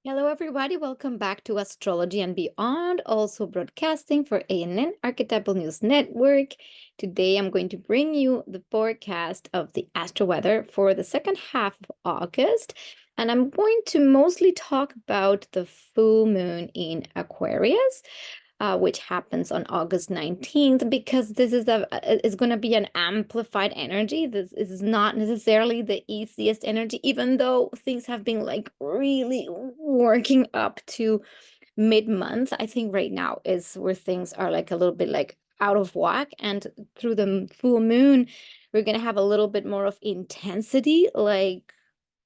Hello, everybody. Welcome back to Astrology and Beyond, also broadcasting for ANN Archetypal News Network. Today, I'm going to bring you the forecast of the astro weather for the second half of August. And I'm going to mostly talk about the full moon in Aquarius, which happens on August 19th, because this is going to be an amplified energy. This is not necessarily the easiest energy, even though things have been like really working up to mid-month. I think right now is where things are like a little bit like out of whack. And through the full moon, we're going to have a little bit more of intensity, like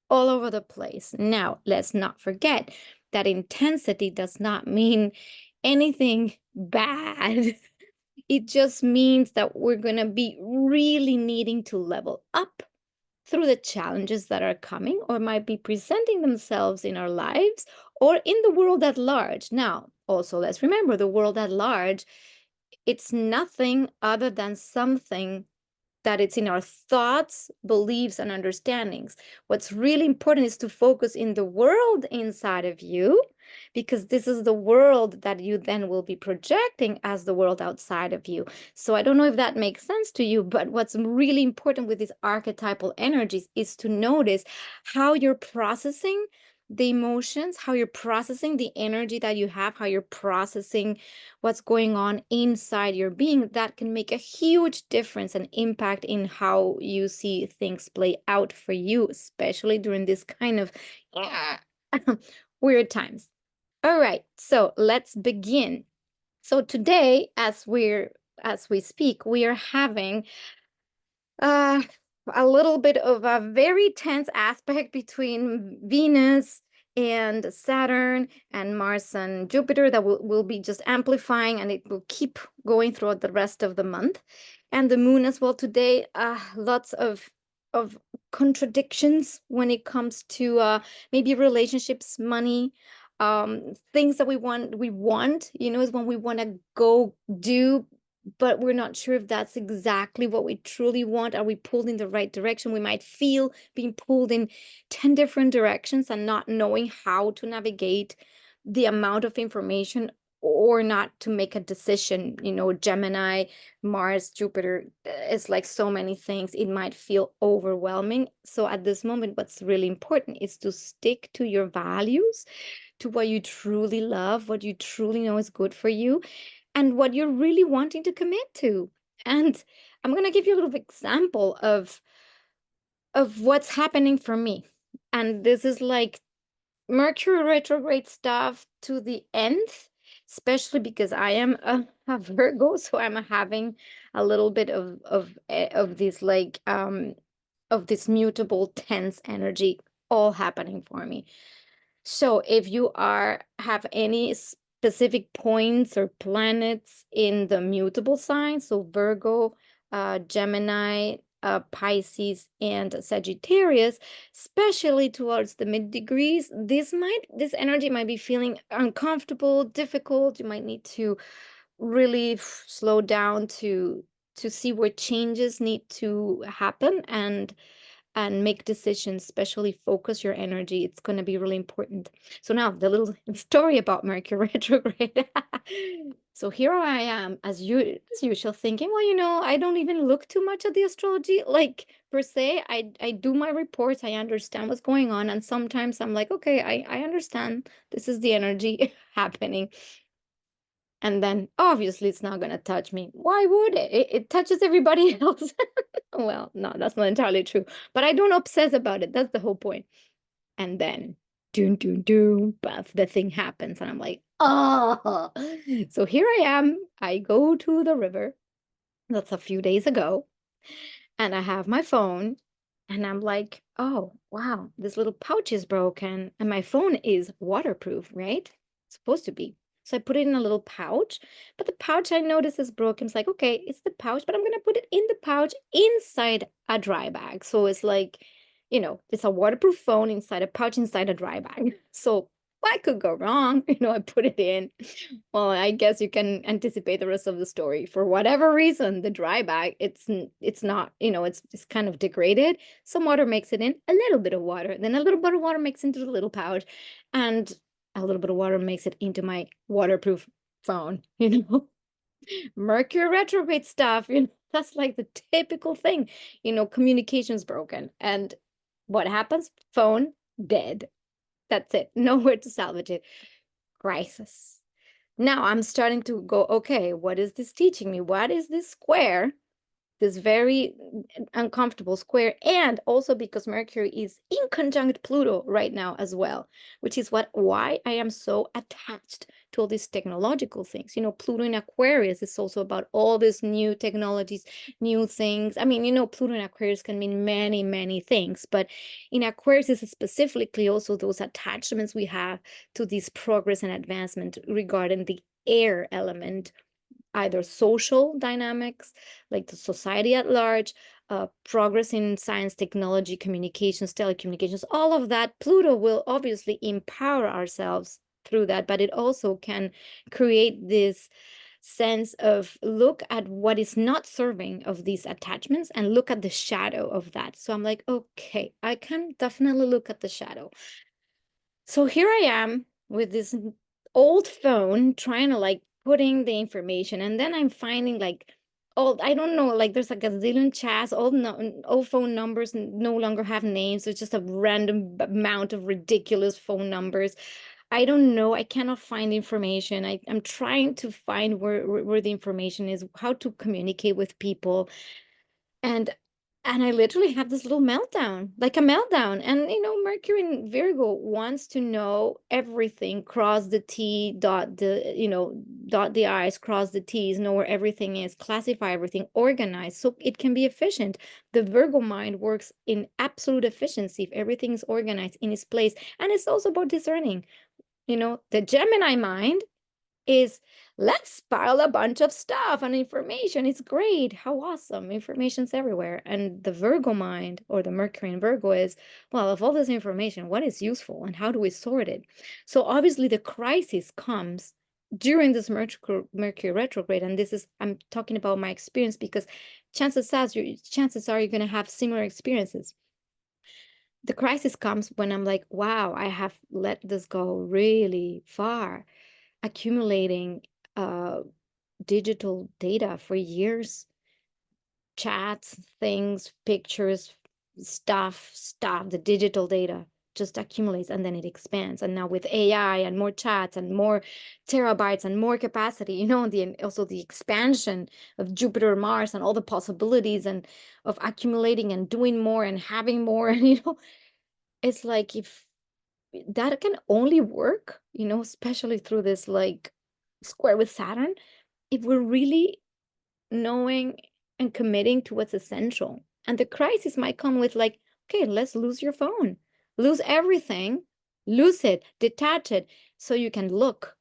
all over the place. Now, let's not forget that intensity does not mean anything bad. It just means that we're going to be really needing to level up through the challenges that are coming or might be presenting themselves in our lives or in the world at large. Now, also, let's remember the world at large, it's nothing other than something that it's in our thoughts, beliefs, and understandings. What's really important is to focus in the world inside of you, because this is the world that you then will be projecting as the world outside of you. So I don't know if that makes sense to you, but what's really important with these archetypal energies is to notice how you're processing the emotions, how you're processing the energy that you have, how you're processing what's going on inside your being. That can make a huge difference and impact in how you see things play out for you, especially during this kind of weird times. All right, so let's begin. So today, as we speak, we are having uh, a little bit of a very tense aspect between Venus and Saturn and Mars and Jupiter that will be just amplifying, and it will keep going throughout the rest of the month. And the moon as well today, lots of contradictions when it comes to maybe relationships, money, things that we want, is when we want to go do, but we're not sure if that's exactly what we truly want. Are we pulled in the right direction? We might feel being pulled in 10 different directions and not knowing how to navigate the amount of information or not to make a decision. Gemini, Mars, Jupiter, is like so many things. It might feel overwhelming. So at this moment, what's really important is to stick to your values, to what you truly love, what you truly know is good for you, and what you're really wanting to commit to. And I'm going to give you a little example of what's happening for me. And this is like Mercury retrograde stuff to the nth, especially because I am a Virgo, so I'm having a little bit of this like of this mutable tense energy all happening for me. So if you have any specific points or planets in the mutable signs, so Virgo, Gemini, Pisces, and Sagittarius, especially towards the mid degrees, this energy might be feeling uncomfortable, difficult. You might need to really slow down to see where changes need to happen and make decisions, especially focus your energy. It's going to be really important. So now the little story about Mercury retrograde. So here I am, as usual, thinking, well, I don't even look too much at the astrology, like per se. I do my reports, I understand what's going on, and sometimes I'm like, okay, I understand this is the energy happening. And then obviously it's not going to touch me. Why would it? It touches everybody else. Well, no, that's not entirely true. But I don't obsess about it. That's the whole point. And then, doom, doom, doom, buff, the thing happens. And I'm like, oh. So here I am. I go to the river. That's a few days ago. And I have my phone. And I'm like, oh, wow, this little pouch is broken. And my phone is waterproof, right? It's supposed to be. So I put it in a little pouch, but the pouch I noticed is broken. It's like, okay, it's the pouch, but I'm going to put it in the pouch inside a dry bag. So it's like, it's a waterproof phone inside a pouch inside a dry bag. So what could go wrong? I put it in. Well, I guess you can anticipate the rest of the story. For whatever reason, the dry bag, it's not, it's kind of degraded. Some water makes it in, a little bit of water, then a little bit of water makes into the little pouch. And a little bit of water makes it into my waterproof phone, Mercury retrograde stuff, that's like the typical thing, communication's broken. And what happens? Phone dead. That's it. Nowhere to salvage it. Crisis. Now I'm starting to go, okay, what is this teaching me? What is this square? This very uncomfortable square, and also because Mercury is in conjunct Pluto right now as well, which is why I am so attached to all these technological things. Pluto in Aquarius is also about all these new technologies, new things. I mean, Pluto in Aquarius can mean many, many things, but in Aquarius is specifically also those attachments we have to this progress and advancement regarding the air element, either social dynamics, like the society at large, progress in science, technology, communications, telecommunications, all of that. Pluto will obviously empower ourselves through that, but it also can create this sense of look at what is not serving of these attachments and look at the shadow of that. So I'm like, okay, I can definitely look at the shadow. So here I am with this old phone trying to like putting the information, and then I'm finding like I don't know, like there's like a zillion chats, all phone numbers no longer have names. It's just a random amount of ridiculous phone numbers. I don't know. I cannot find information. I'm trying to find where the information is, how to communicate with people. And I literally have this little meltdown, like a meltdown. And Mercury in Virgo wants to know everything, cross the T, dot the I's, cross the T's, know where everything is, classify everything, organize so it can be efficient. The Virgo mind works in absolute efficiency if everything is organized in its place. And it's also about discerning. The Gemini mind is, let's pile a bunch of stuff and information. It's great. How awesome. Information's everywhere. And the Virgo mind, or the Mercury in Virgo, is, well, of all this information, what is useful and how do we sort it? So obviously the crisis comes during this Mercury retrograde. And I'm talking about my experience because chances are you're going to have similar experiences. The crisis comes when I'm like, wow, I have let this go really far, accumulating digital data for years, chats, things, pictures, stuff, the digital data just accumulates and then it expands. And now with AI and more chats and more terabytes and more capacity, also the expansion of Jupiter, Mars, and all the possibilities and of accumulating and doing more and having more. And it's like, if that can only work, especially through this like square with Saturn, if we're really knowing and committing to what's essential. And the crisis might come with like, okay, let's lose your phone, lose everything, lose it, detach it, so you can look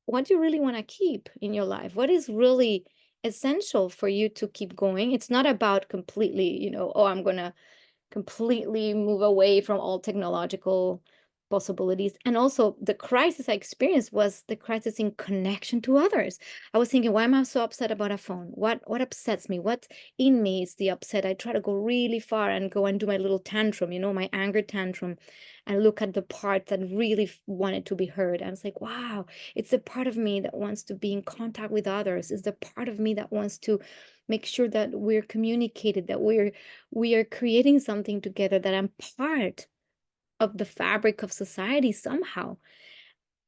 what do you really want to keep in your life, what is really essential for you to keep going. It's not about completely, oh, I'm gonna completely move away from all technological possibilities. And also the crisis I experienced was the crisis in connection to others. I was thinking, why am I so upset about a phone? What upsets me? What in me is the upset? I try to go really far and go and do my little tantrum, my anger tantrum, and look at the part that really wanted to be heard. I was like, wow, it's the part of me that wants to be in contact with others. It's the part of me that wants to make sure that we're communicated, that we are creating something together, that I'm part of the fabric of society somehow.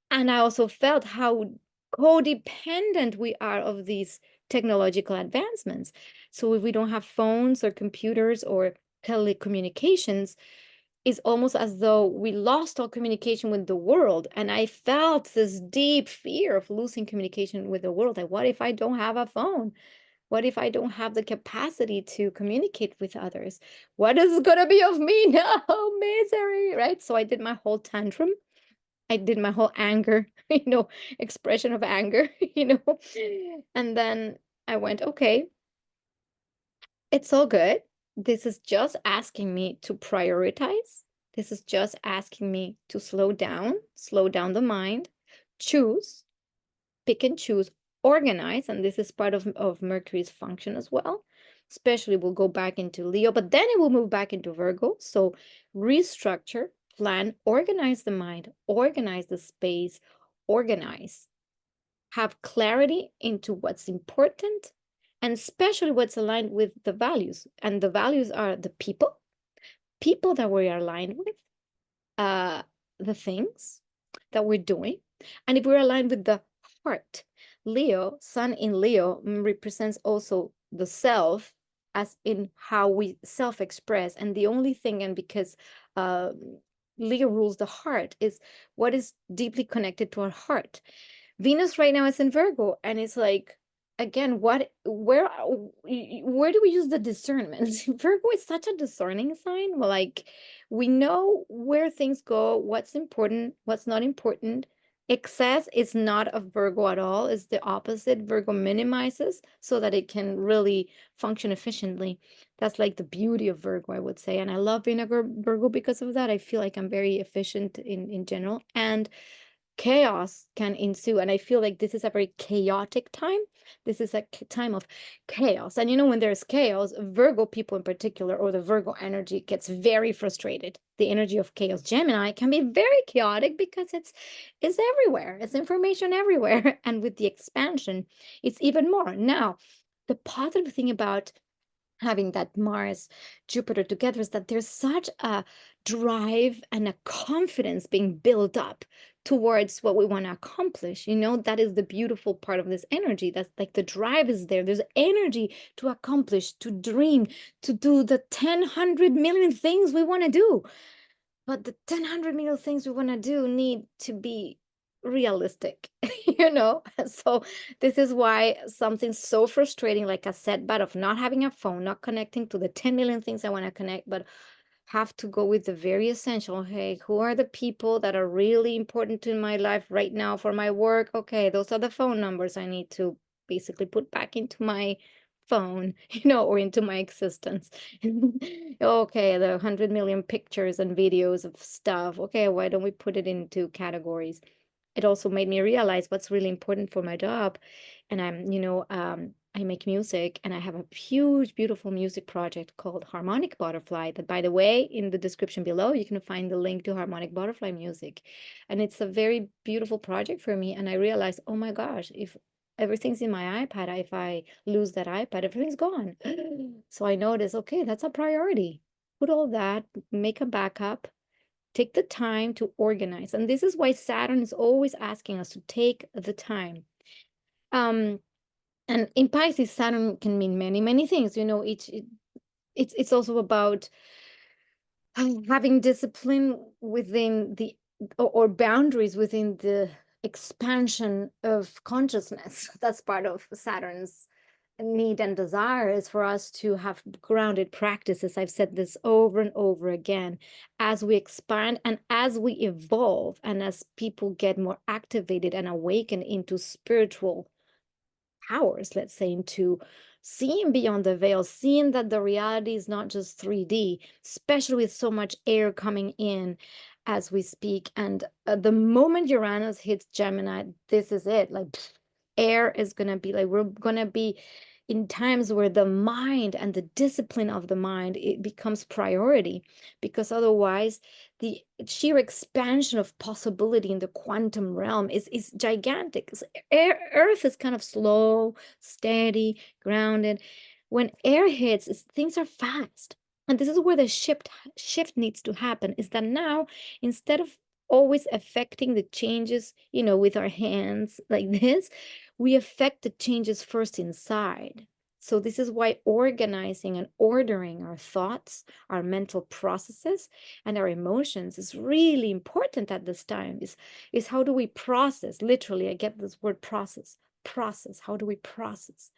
And I also felt how codependent we are of these technological advancements. So if we don't have phones or computers or telecommunications, it's almost as though we lost all communication with the world. And I felt this deep fear of losing communication with the world. Like, what if I don't have a phone? What if I don't have the capacity to communicate with others? What is going to be of me now? Misery, right? So I did my whole tantrum. I did my whole anger, expression of anger, And then I went, okay, it's all good. This is just asking me to prioritize. This is just asking me to slow down the mind, choose, pick and choose, organize. And this is part of Mercury's function as well. Especially we'll go back into Leo, but then it will move back into Virgo. So restructure, plan, organize the mind, organize the space, organize, have clarity into what's important, and especially what's aligned with the values. And the values are the people that we are aligned with, uh, the things that we're doing. And if we're aligned with the heart, Leo, Sun in Leo, represents also the self, as in how we self-express. And the only thing, and because uh, Leo rules the heart, is what is deeply connected to our heart. Venus right now is in Virgo, and it's like, again, where do we use the discernment? Virgo is such a discerning sign. Well, like, we know where things go, what's important, what's not important. Excess is not a Virgo at all. It's the opposite. Virgo minimizes so that it can really function efficiently. That's like the beauty of Virgo, I would say. And I love being a Virgo because of that. I feel like I'm very efficient in general. And chaos can ensue, and I feel like this is a very chaotic time. This is a time of chaos, and when there's chaos, Virgo people in particular, or the Virgo energy, gets very frustrated. The energy of chaos Gemini can be very chaotic because it's everywhere. It's information everywhere. And with the expansion, it's even more. Now, the positive thing about having that Mars Jupiter together is that there's such a drive and a confidence being built up towards what we want to accomplish. That is the beautiful part of this energy. That's like the drive is there. There's energy to accomplish, to dream, to do the 100 million things we want to do. But the 100 million things we want to do need to be realistic, So this is why something so frustrating like a setback of not having a phone, not connecting to the 10 million things I want to connect, but have to go with the very essential. Hey, who are the people that are really important in my life right now for my work? Okay, those are the phone numbers I need to basically put back into my phone, or into my existence. Okay, the 100 million pictures and videos of stuff. Okay, why don't we put it into categories? It also made me realize what's really important for my job. And I make music, and I have a huge, beautiful music project called Harmonic Butterfly, that, by the way, in the description below, you can find the link to Harmonic Butterfly music. And it's a very beautiful project for me. And I realized, oh my gosh, if everything's in my iPad, if I lose that iPad, everything's gone. So I noticed, okay, that's a priority. Put all that, make a backup, take the time to organize. And this is why Saturn is always asking us to take the time. And in Pisces, Saturn can mean many, many things. It's also about having discipline within or boundaries within the expansion of consciousness. That's part of Saturn's need and desire, is for us to have grounded practices. I've said this over and over again. As we expand and as we evolve, and as people get more activated and awakened into spiritual powers, let's say, into seeing beyond the veil, seeing that the reality is not just 3D, especially with so much air coming in as we speak. And the moment Uranus hits Gemini, this is it. Like, air is going to be like, we're going to be in times where the mind and the discipline of the mind, it becomes priority, because otherwise the sheer expansion of possibility in the quantum realm is gigantic. Earth is kind of slow, steady, grounded. When air hits, things are fast. And this is where the shift needs to happen, is that now, instead of always affecting the changes, with our hands like this, we affect the changes first inside. So this is why organizing and ordering our thoughts, our mental processes, and our emotions is really important at this time. Is how do we process? Literally, I get this word process. How do we process?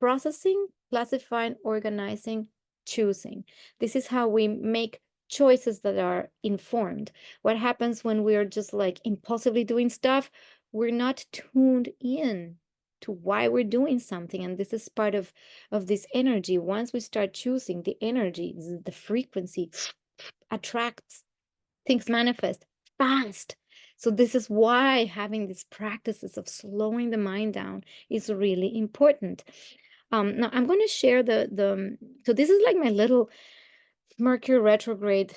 Processing, classifying, organizing, choosing. This is how we make choices that are informed. What happens when we're just like impulsively doing stuff? We're not tuned in to why we're doing something. And this is part of this energy. Once we start choosing, the energy, the frequency attracts, things manifest fast. So this is why having these practices of slowing the mind down is really important. Now I'm going to share so this is like my little Mercury retrograde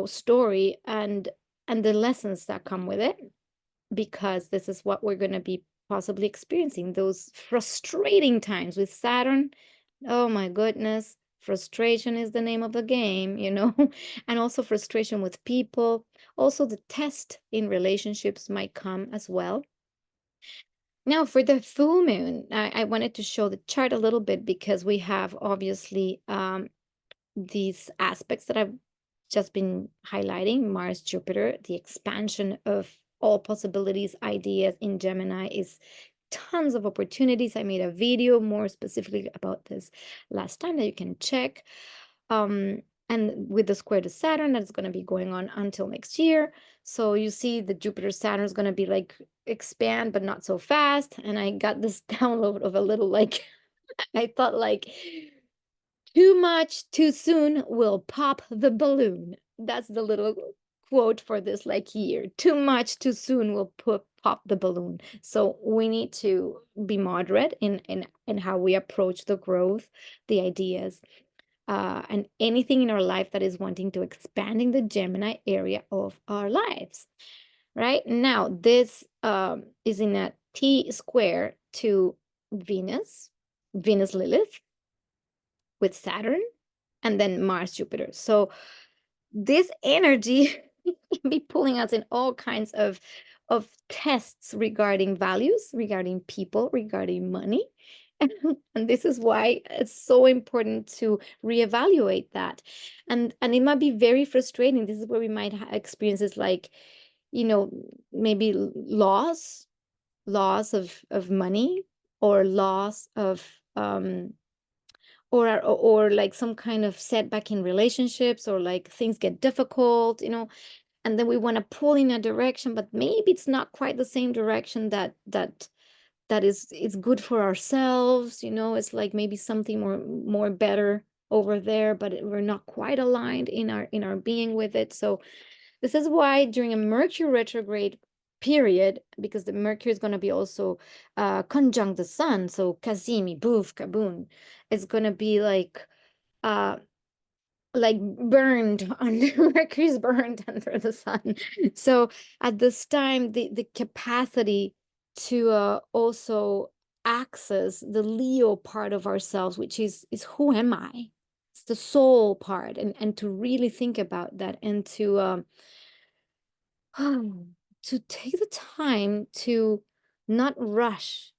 story and the lessons that come with it, because this is what we're going to be possibly experiencing, those frustrating times with Saturn. Oh my goodness, frustration is the name of the game, and also frustration with people. Also, the test in relationships might come as well. Now, for the full moon, I wanted to show the chart a little bit because we have obviously these aspects that I've just been highlighting: Mars, Jupiter, the expansion of all possibilities, ideas in Gemini is tons of opportunities. I made a video more specifically about this last time that you can check. And with the square to Saturn, that's going to be going on until next year. So you see the Jupiter Saturn is going to be like expand, but not so fast. And I got this download of a little like, I thought like, too much too soon will pop the balloon. That's the little quote for this like year. Too much too soon will pop the balloon. So we need to be moderate in how we approach the growth, the ideas, and anything in our life that is wanting to expand in the Gemini area of our lives. Right now, this is in a T square to Venus, Venus Lilith, with Saturn, and then Mars, Jupiter. So this energy can be pulling us in all kinds of tests regarding values, regarding people, regarding money. And this is why it's so important to reevaluate that. And it might be very frustrating. This is where we might experiences like, maybe loss of money, or loss of or like some kind of setback in relationships, or like things get difficult, and then we want to pull in a direction, but maybe it's not quite the same direction that is good for ourselves. It's like maybe something more better over there, but we're not quite aligned in our being with it. So this is why during a Mercury retrograde period, because the Mercury is going to be also conjunct the sun, so Kazimi, boof, kaboom, it's going to be uh burned under Mercury's burned under the sun. So at this time, the capacity to also access the Leo part of ourselves, which is who am I? It's the soul part, and to really think about that, and to take the time to not rush.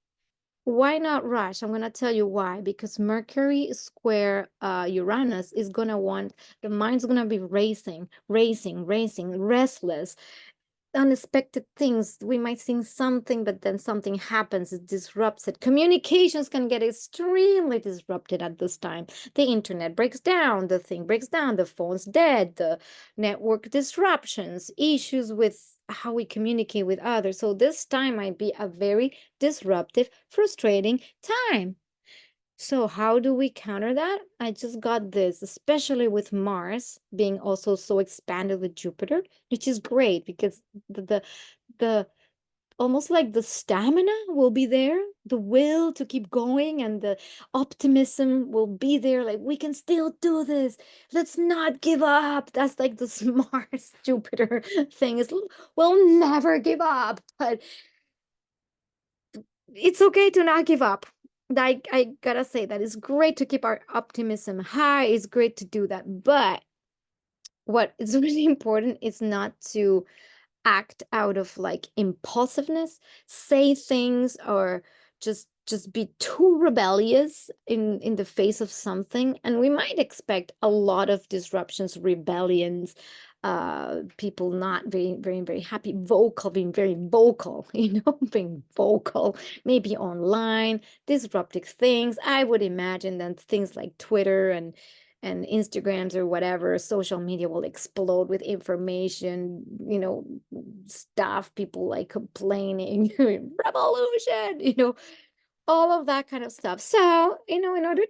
Why not rush? I'm going to tell you why. Because Mercury square Uranus is going to want, the mind's going to be racing, racing, racing, restless, unexpected things. We might think something, but then something happens, it disrupts it. Communications can get extremely disrupted at this time. The internet breaks down, the thing breaks down, the phone's dead, the network disruptions, issues with how we communicate with others. So this time might be a very disruptive, frustrating time. So how do we counter that? I just got this, especially with Mars being also so expanded with Jupiter, which is great because the almost like the stamina will be there, the will to keep going, and the optimism will be there. Like, we can still do this. Let's not give up. That's like the Mars Jupiter thing is, we'll never give up, but it's okay to not give up. I gotta say that it's great to keep our optimism high. It's great to do that. But what is really important is not to act out of like impulsiveness, say things, or just be too rebellious in the face of something. And we might expect a lot of disruptions, rebellions, people not very very very happy, vocal, being very vocal, being vocal, maybe online, disruptive things. I would imagine that things like Twitter and Instagrams or whatever, social media will explode with information, stuff, people like complaining, revolution, all of that kind of stuff. So, in order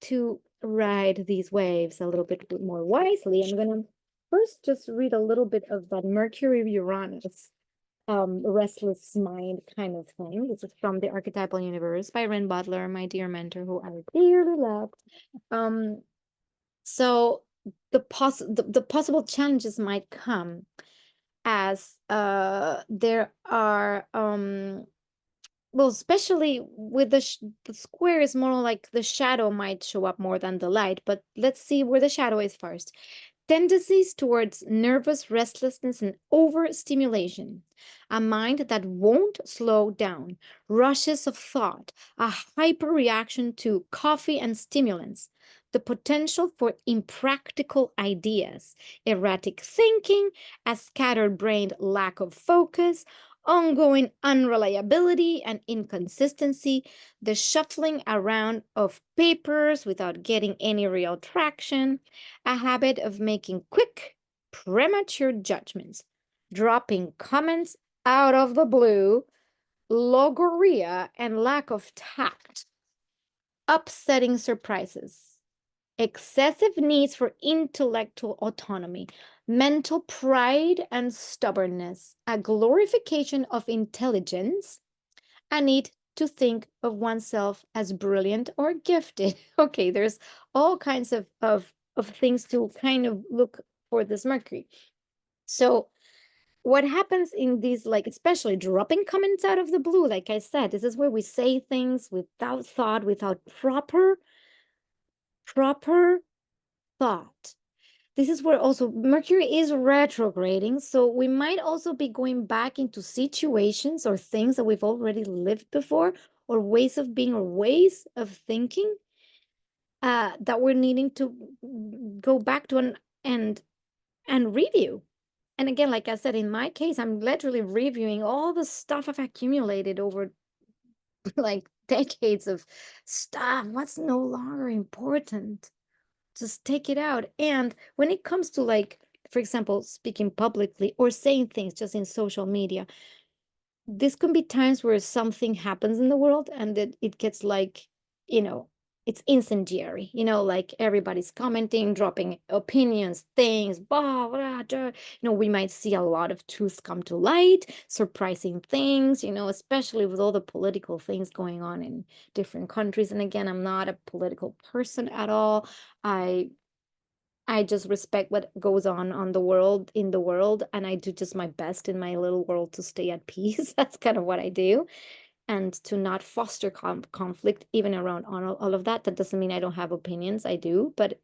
to ride these waves a little bit more wisely, I'm gonna first just read a little bit of that Mercury Uranus restless mind kind of thing. This is from the Archetypal Universe by Ren Butler, my dear mentor, who I dearly love. So the possible challenges might come as there are well, especially with the square is more like the shadow might show up more than the light, but let's see where the shadow is first. Tendencies towards nervous restlessness and overstimulation, a mind that won't slow down, rushes of thought, a hyper reaction to coffee and stimulants, the potential for impractical ideas, erratic thinking, a scattered brained lack of focus, ongoing unreliability and inconsistency, the shuffling around of papers without getting any real traction, a habit of making quick, premature judgments, dropping comments out of the blue, logorrhea and lack of tact, upsetting surprises, excessive needs for intellectual autonomy, mental pride and stubbornness, a glorification of intelligence, a need to think of oneself as brilliant or gifted. Okay, there's all kinds of things to kind of look for this Mercury. So what happens in these, like especially dropping comments out of the blue, like I said, this is where we say things without thought, without proper thought. This is where also Mercury is retrograding, so we might also be going back into situations or things that we've already lived before, or ways of being or ways of thinking that we're needing to go back to and review. And again, like I said, in my case, I'm literally reviewing all the stuff I've accumulated over like decades of stuff. What's no longer important? Just take it out. And when it comes to, like, for example, speaking publicly or saying things just in social media, this can be times where something happens in the world and that it gets like, you know, it's incendiary, like everybody's commenting, dropping opinions, things, blah, blah, blah. We might see a lot of truth come to light, surprising things, especially with all the political things going on in different countries. And again, I'm not a political person at all. I just respect what goes on the world, in the world, and I do just my best in my little world to stay at peace. That's kind of what I do, and to not foster conflict even around all of that. That doesn't mean I don't have opinions. I do, but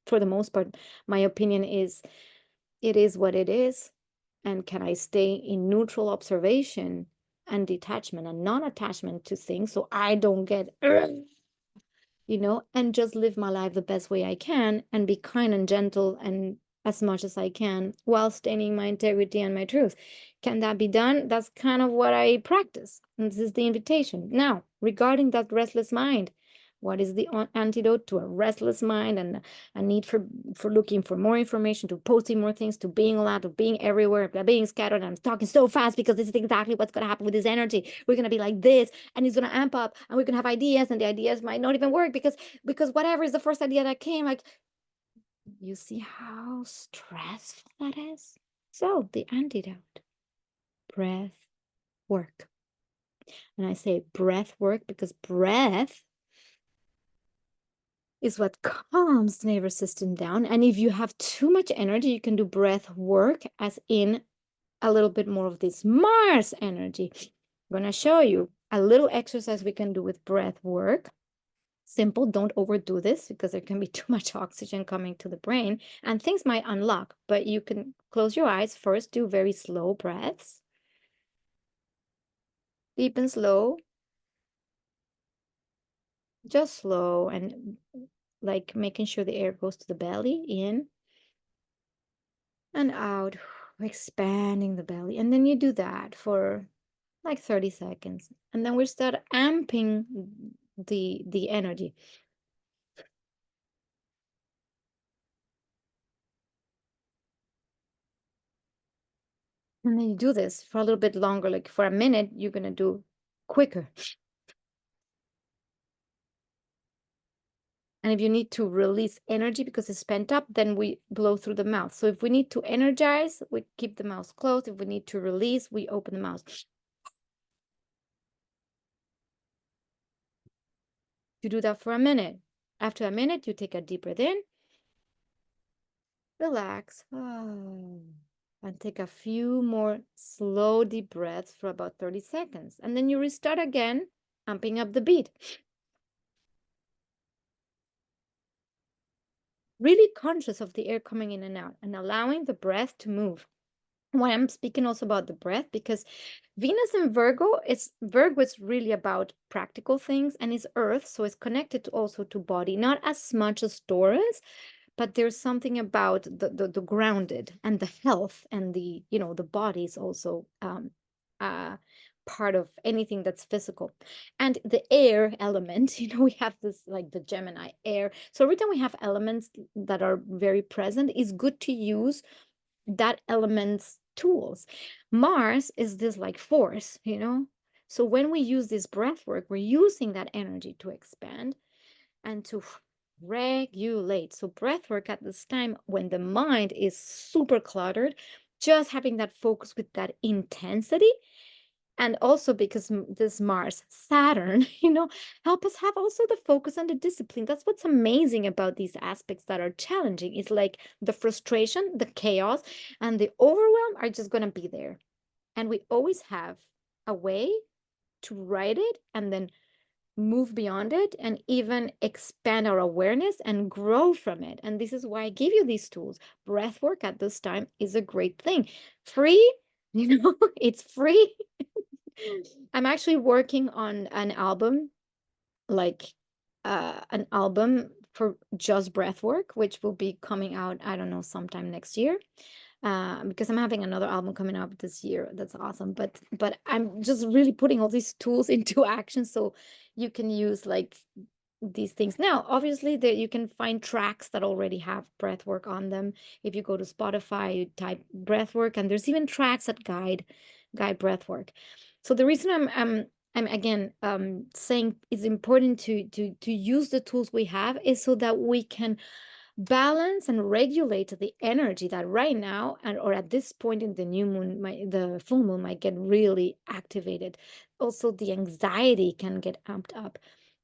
for the most part, my opinion is it is what it is, and can I stay in neutral observation and detachment and non-attachment to things so I don't get and just live my life the best way I can and be kind and gentle and as much as I can while staying my integrity and my truth. Can that be done? That's kind of what I practice. And this is the invitation. Now, regarding that restless mind, what is the antidote to a restless mind and a need for looking for more information, to posting more things, to being allowed, to being everywhere, being scattered? I'm talking so fast because this is exactly what's going to happen with this energy. We're going to be like this, and it's going to amp up, and we're going to have ideas, and the ideas might not even work because whatever is the first idea that came, like, you see how stressful that is? So the antidote, breath work. And I say breath work because breath is what calms the nervous system down. And if you have too much energy, you can do breath work, as in a little bit more of this Mars energy. I'm going to show you a little exercise we can do with breath work. Simple, don't overdo this because there can be too much oxygen coming to the brain and things might unlock, but you can close your eyes first, do very slow breaths, deep and slow, just slow, and like making sure the air goes to the belly, in and out, expanding the belly. And then you do that for like 30 seconds. And then we start amping the energy. And then you do this for a little bit longer, like for a minute, you're going to do quicker. And if you need to release energy because it's pent up, then we blow through the mouth. So if we need to energize, we keep the mouth closed. If we need to release, we open the mouth. You do that for a minute. After a minute, you take a deep breath in Relax. And take a few more slow, deep breaths for about 30 seconds. And then you restart again, amping up the beat. Really conscious of the air coming in and out and allowing the breath to move. Why I'm speaking also about the breath, because Venus in Virgo is really about practical things, and it's Earth, so it's connected also to body, not as much as Taurus, but there's something about the grounded and the health and the, the body is also uh part of anything that's physical. And the air element, we have this like the Gemini air. So every time we have elements that are very present, it's good to use that element's tools. Mars is this like force. So when we use this breath work, we're using that energy to expand and to regulate. So breath work at this time when the mind is super cluttered, just having that focus with that intensity. And also because this Mars, Saturn, help us have also the focus and the discipline. That's what's amazing about these aspects that are challenging. It's like the frustration, the chaos, and the overwhelm are just going to be there. And we always have a way to write it and then move beyond it and even expand our awareness and grow from it. And this is why I give you these tools. Breath work at this time is a great thing. Free, it's free. I'm actually working on an album, like an album for just breath work, which will be coming out, I don't know, sometime next year. Because I'm having another album coming up this year. That's awesome. But I'm just really putting all these tools into action so you can use like these things. Now, obviously, there you can find tracks that already have breath work on them. If you go to Spotify, you type breath work, and there's even tracks that guide breath work. So the reason I'm again saying it's important to use the tools we have is so that we can balance and regulate the energy that right now and or at this point in the new moon the full moon might get really activated. Also the anxiety can get amped up.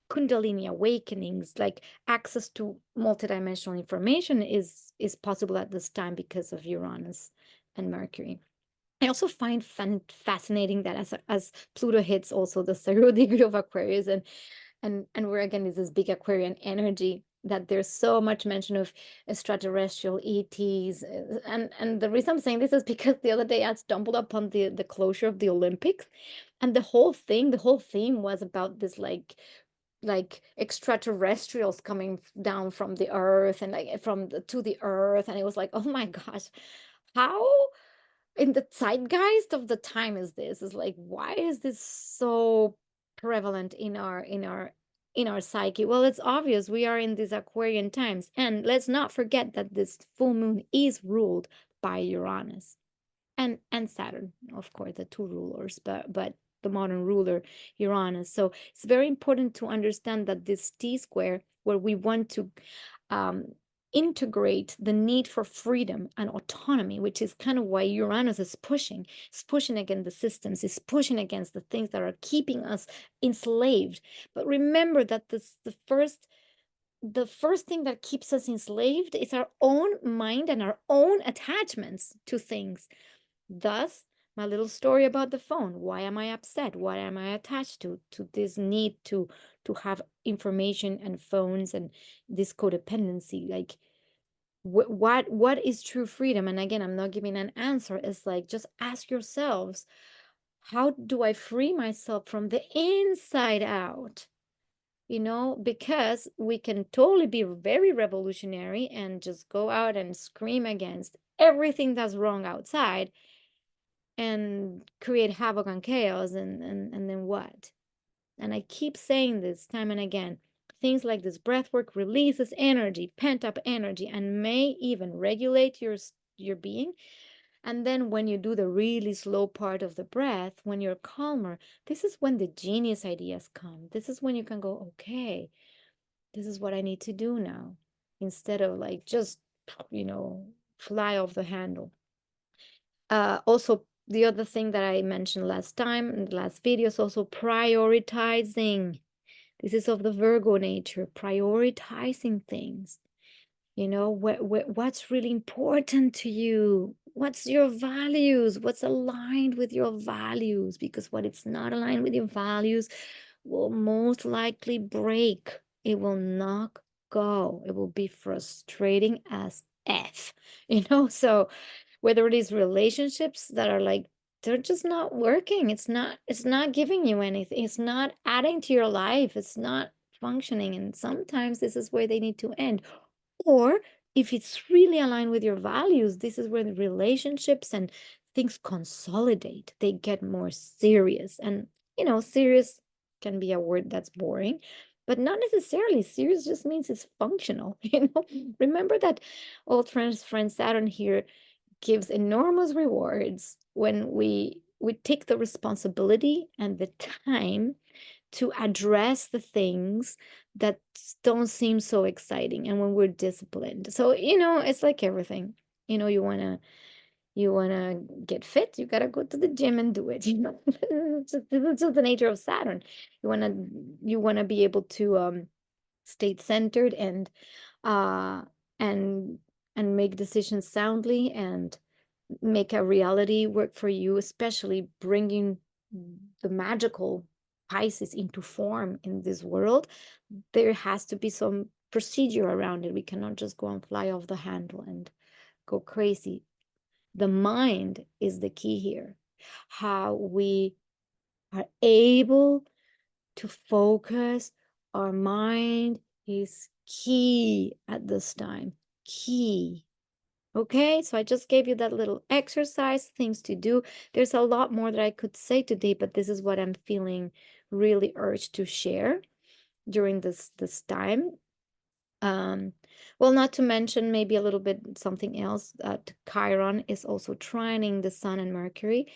Kundalini awakenings, like access to multidimensional information is possible at this time because of Uranus and Mercury. I also find fascinating that as Pluto hits also the 0 degree of Aquarius, and we're again is this big Aquarian energy, that there's so much mention of extraterrestrial ETs. And the reason I'm saying this is because the other day I stumbled upon the closure of the Olympics, and the whole theme was about this like extraterrestrials coming down from the earth and like to the earth, and it was like, oh my gosh, how in the zeitgeist of the time is this? Is like, why is this so prevalent in our psyche? Well, it's obvious we are in these Aquarian times, and let's not forget that this full moon is ruled by Uranus and Saturn, of course, the two rulers, but the modern ruler, Uranus. So it's very important to understand that this T square, where we want to um, integrate the need for freedom and autonomy, which is kind of why Uranus is pushing. It's pushing against the systems, it's pushing against the things that are keeping us enslaved. But remember that the first thing that keeps us enslaved is our own mind and our own attachments to things. Thus, my little story about the phone. Why am I upset? What am I attached to this need to have information and phones and this codependency? Like, what is true freedom? And again, I'm not giving an answer. It's like just ask yourselves, how do I free myself from the inside out? Because we can totally be very revolutionary and just go out and scream against everything that's wrong outside and create havoc and chaos, and then what? And I keep saying this time and again, things like this breath work releases energy, pent up energy, and may even regulate your being. And then when you do the really slow part of the breath, when you're calmer, this is when the genius ideas come. This is when you can go, okay, this is what I need to do now, instead of like just fly off the handle. Also, the other thing that I mentioned last time in the last video is also prioritizing. This is of the Virgo nature, prioritizing things. What's really important to you? What's your values? What's aligned with your values? Because what it's not aligned with your values will most likely break. It will not go. It will be frustrating as F, So whether it is relationships that are like, they're just not working. It's not giving you anything. It's not adding to your life. It's not functioning. And sometimes this is where they need to end. Or if it's really aligned with your values, this is where the relationships and things consolidate. They get more serious. And, serious can be a word that's boring, but not necessarily. Serious just means it's functional. Remember that old friend Saturn here gives enormous rewards when we take the responsibility and the time to address the things that don't seem so exciting, and when we're disciplined. So, it's like everything. You want to get fit, you got to go to the gym and do it. It's just the nature of Saturn. You want to be able to stay centered uh and and make decisions soundly, and make a reality work for you, especially bringing the magical Pisces into form in this world. There has to be some procedure around it. We cannot just go and fly off the handle and go crazy. The mind is the key here. How we are able to focus our mind is key at this time. Key. Okay, so I just gave you that little exercise, things to do. There's a lot more that I could say today, but this is what I'm feeling really urged to share during this time. Well, not to mention maybe a little bit something else, that Chiron is also trining the Sun and Mercury.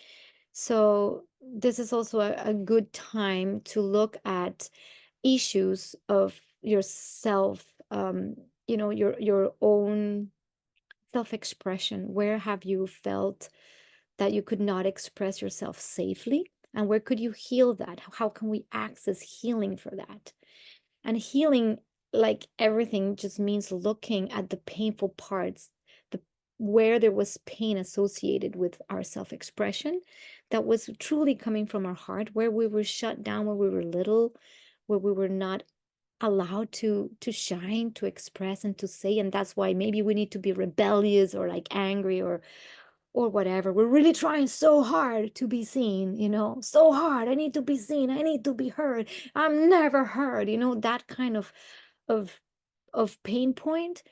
So this is also a good time to look at issues of yourself, your own self-expression. Where have you felt that you could not express yourself safely? And where could you heal that? How can we access healing for that? And healing, like everything, just means looking at the painful parts, the where there was pain associated with our self-expression that was truly coming from our heart, where we were shut down when we were little, where we were not allowed to shine, to express, and to say. And that's why maybe we need to be rebellious or like angry or whatever. We're really trying so hard to be seen, so hard. I need to be seen, I need to be heard, I'm never heard, that kind of of pain point.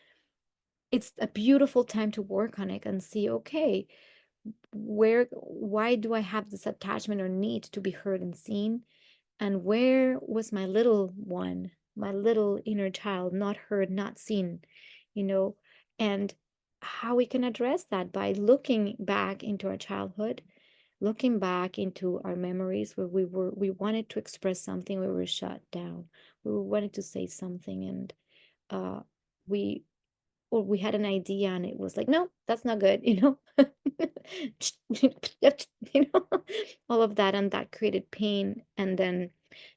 It's a beautiful time to work on it and see, okay, why do I have this attachment or need to be heard and seen? And where was my little one, my little inner child, not heard, not seen, you know? And how we can address that by looking back into our childhood, looking back into our memories where we wanted to express something, we were shut down. We wanted to say something, and uh we or we had an idea and it was like, no, that's not good, you know, all of that. And that created pain. And then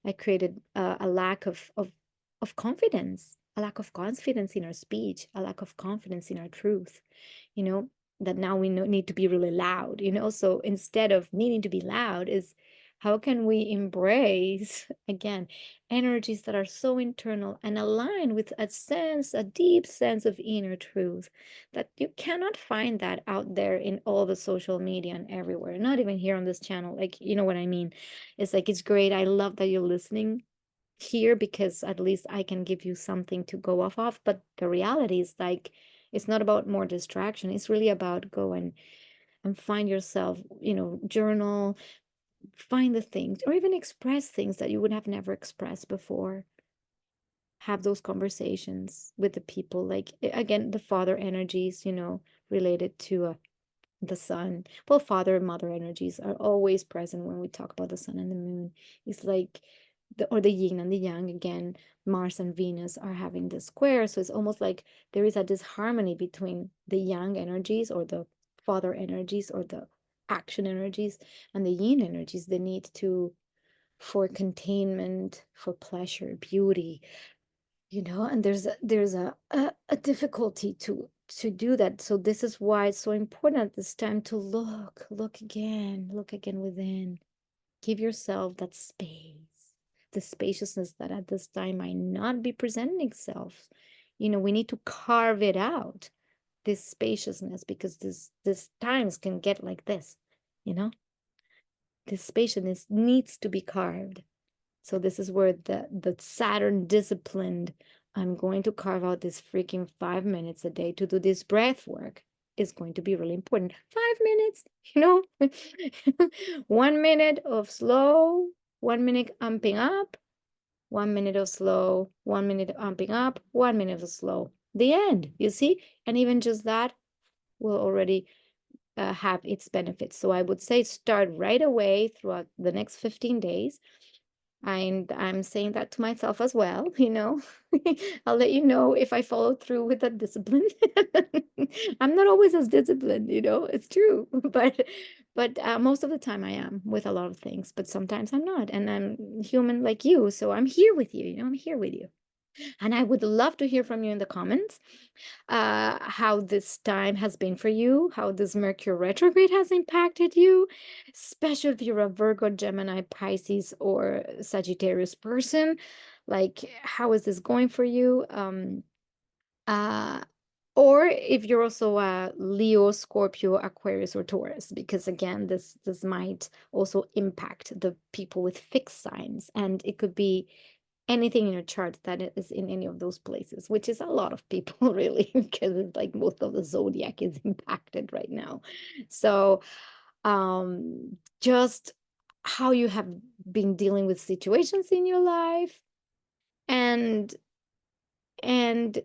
I created a lack of confidence, a lack of confidence in our speech, a lack of confidence in our truth, you know, that now we need to be really loud, So instead of needing to be loud, is how can we embrace again energies that are so internal and align with a deep sense of inner truth, that you cannot find that out there in all the social media and everywhere, not even here on this channel. Like, you know what I mean? It's like, it's great. I love that you're listening here, because at least I can give you something to go off of. But the reality is, like, it's not about more distraction. It's really about go and find yourself, journal, find the things, or even express things that you would have never expressed before. Have those conversations with the people, like, again, the father energies, related to the sun. Well, father and mother energies are always present when we talk about the sun and the moon. It's like the yin and the yang again. Mars and Venus are having the square, so it's almost like there is a disharmony between the yang energies, or the father energies, or the action energies, and the yin energies, the need to for containment, for pleasure, beauty, and there's a difficulty to do that. So this is why it's so important at this time to look again within. Give yourself that space, the spaciousness that at this time might not be presenting itself. We need to carve it out, this spaciousness, because this times can get like this, you know? This spaciousness needs to be carved. So this is where the Saturn disciplined, I'm going to carve out this freaking 5 minutes a day to do this breath work, is going to be really important. 5 minutes, 1 minute of slow, 1 minute amping up, 1 minute of slow, 1 minute amping up, 1 minute of slow. The end, you see? And even just that will already have its benefits. So I would say start right away throughout the next 15 days. I'm saying that to myself as well, I'll let you know if I follow through with that discipline. I'm not always as disciplined, it's true, but most of the time I am with a lot of things, but sometimes I'm not, and I'm human like you, so I'm here with you, I'm here with you. And I would love to hear from you in the comments, how this time has been for you, how this Mercury retrograde has impacted you, especially if you're a Virgo, Gemini, Pisces, or Sagittarius person. Like, how is this going for you? Uh, or if you're also a Leo, Scorpio, Aquarius, or Taurus, because again, this might also impact the people with fixed signs, and it could be anything in your chart that is in any of those places, which is a lot of people really, because it's like most of the zodiac is impacted right now. So just how you have been dealing with situations in your life, and and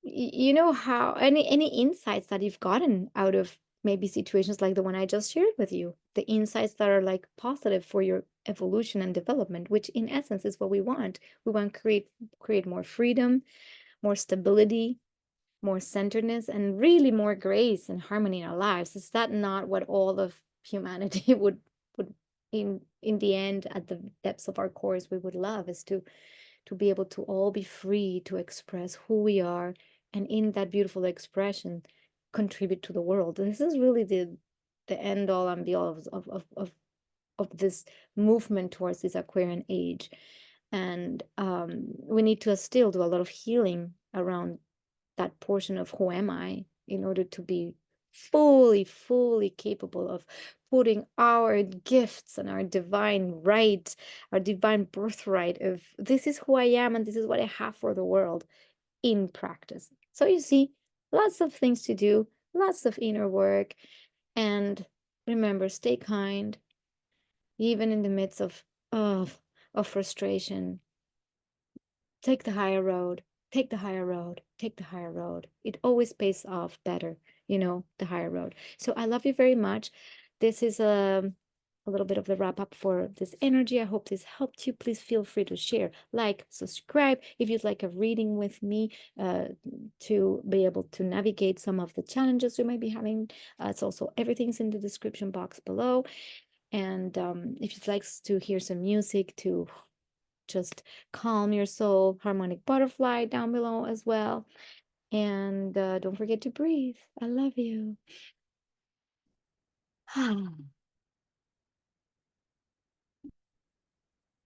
how any insights that you've gotten out of maybe situations like the one I just shared with you, the insights that are like positive for your evolution and development, which in essence is what we want. We want to create more freedom, more stability, more centeredness, and really more grace and harmony in our lives. Is that not what all of humanity would in the end, at the depths of our cores, we would love, is to be able to all be free to express who we are, and in that beautiful expression contribute to the world. This is really the end all and be all of this movement towards this Aquarian age. And we need to still do a lot of healing around that portion of who am I, in order to be fully capable of putting our gifts and our divine right, our divine birthright of this is who I am and this is what I have for the world, in practice. So you see, lots of things to do, lots of inner work, and remember, stay kind, even in the midst of frustration. Take the higher road, take the higher road, take the higher road. It always pays off better, the higher road. So I love you very much. This is a little bit of the wrap up for this energy. I hope this helped you. Please feel free to share, like, subscribe. If you'd like a reading with me to be able to navigate some of the challenges you might be having, it's also, everything's in the description box below. And if you'd like to hear some music to just calm your soul, harmonic butterfly down below as well. And don't forget to breathe. I love you.